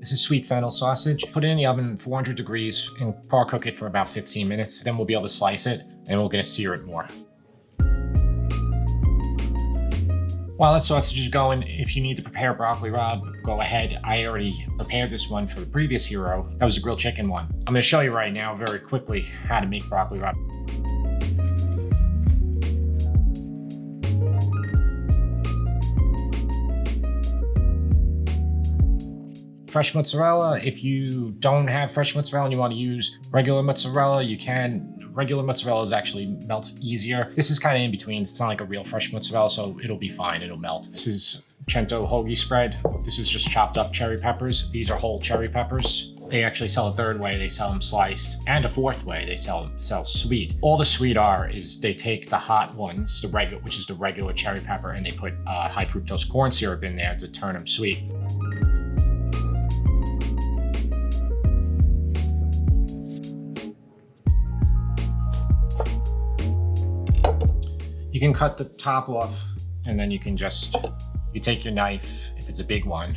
This is sweet fennel sausage. Put it in the oven 400 degrees and par cook it for about 15 minutes. Then we'll be able to slice it and we're gonna sear it more. While that sausage is going, if you need to prepare broccoli rabe, go ahead. I already prepared this one for the previous hero. That was the grilled chicken one. I'm gonna show you right now very quickly how to make broccoli rabe. Fresh mozzarella. If you don't have fresh mozzarella and you want to use regular mozzarella, you can. Regular mozzarella actually melts easier. This is kind of in between. It's not like a real fresh mozzarella, so it'll be fine. It'll melt. This is HOAGIE spread. This is just chopped up cherry peppers. These are whole cherry peppers. They actually sell a third way. They sell them sliced, and a fourth way. They sell sweet. All the sweet are is they take the hot ones, which is the regular cherry pepper, and they put high fructose corn syrup in there to turn them sweet. You can cut the top off, and then you can you take your knife, if it's a big one.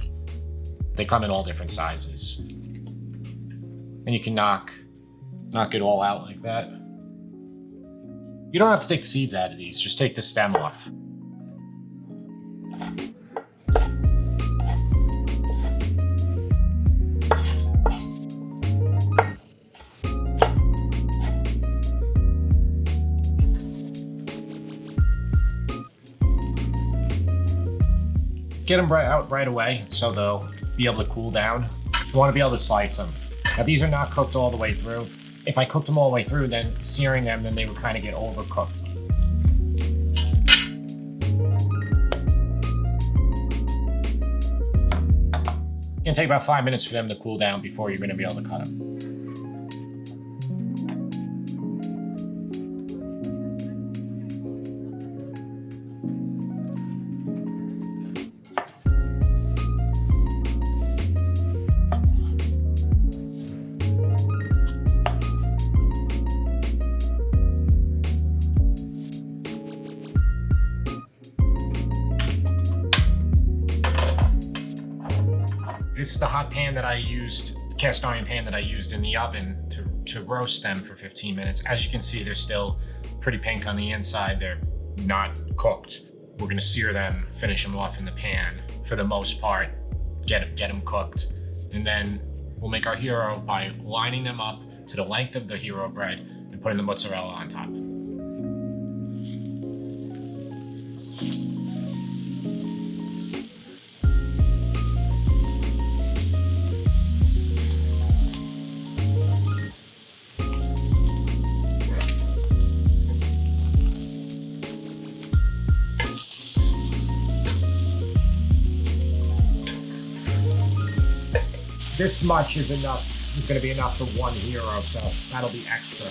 They come in all different sizes. And you can knock it all out like that. You don't have to take the seeds out of these, just take the stem off. Get them out right away so they'll be able to cool down. You want to be able to slice them. Now these are not cooked all the way through. If I cooked them all the way through, then searing them, then they would kind of get overcooked. It's gonna take about 5 minutes for them to cool down before you're gonna be able to cut them. This is the hot pan that I used, the cast iron pan that I used in the oven to roast them for 15 minutes. As you can see, they're still pretty pink on the inside. They're not cooked. We're gonna sear them, finish them off in the pan for the most part, get them cooked. And then we'll make our hero by lining them up to the length of the hero bread and putting the mozzarella on top. This much is enough. It's going to be enough for one hero, so that'll be extra.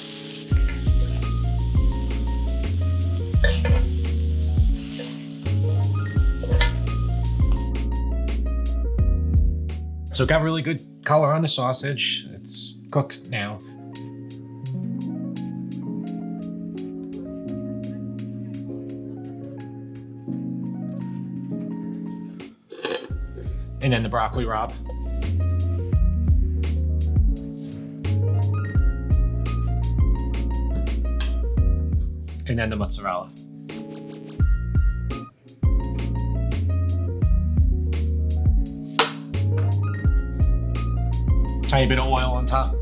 So it got really good color on the sausage. It's cooked now. And then the broccoli rabe. And then the mozzarella. Tiny bit of oil on top.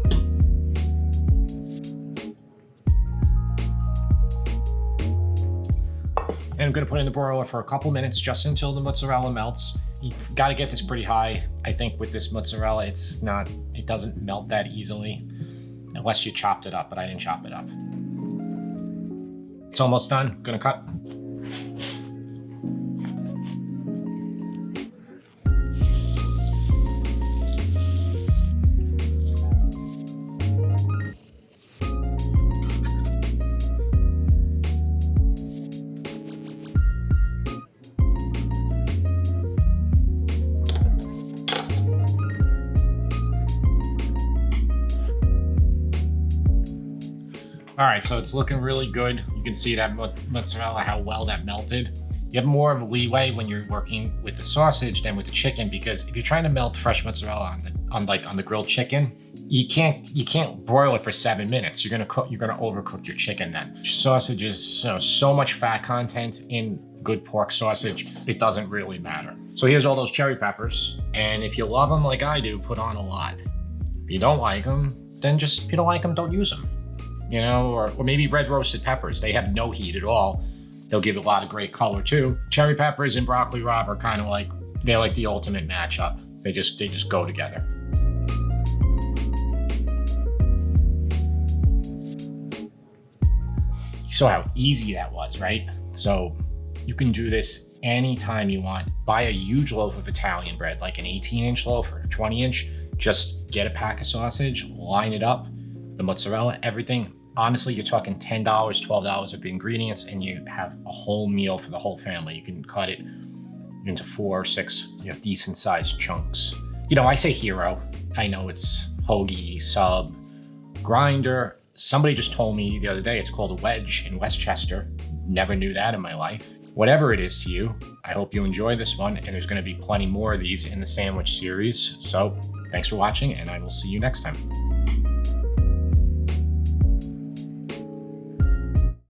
And I'm gonna put it in the broiler for a couple minutes just until the mozzarella melts. You've got to get this pretty high. I think with this mozzarella, it doesn't melt that easily unless you chopped it up, but I didn't chop it up. It's almost done. Gonna cut. All right, so it's looking really good. You can see that mozzarella, how well that melted. You have more of a leeway when you're working with the sausage than with the chicken, because if you're trying to melt fresh mozzarella on the grilled chicken, you can't broil it for 7 minutes. You're gonna overcook your chicken then. Sausage is so much fat content in good pork sausage, it doesn't really matter. So here's all those cherry peppers, and if you love them like I do, put on a lot. If you don't like them, then just, if you don't like them, don't use them. You know, or maybe red roasted peppers. They have no heat at all. They'll give it a lot of great color too. Cherry peppers and broccoli rabe are kind of like, they're like the ultimate matchup. They just go together. You saw how easy that was, right? So you can do this anytime you want. Buy a huge loaf of Italian bread, like an 18-inch loaf or a 20-inch. Just get a pack of sausage, line it up, the mozzarella, everything. Honestly, you're talking $10, $12 of the ingredients, and you have a whole meal for the whole family. You can cut it into 4 or 6, decent sized chunks. I say hero. I know it's HOAGIE, sub, grinder. Somebody just told me the other day it's called a wedge in Westchester. Never knew that in my life. Whatever it is to you, I hope you enjoy this one, and there's gonna be plenty more of these in the sandwich series. So thanks for watching, and I will see you next time.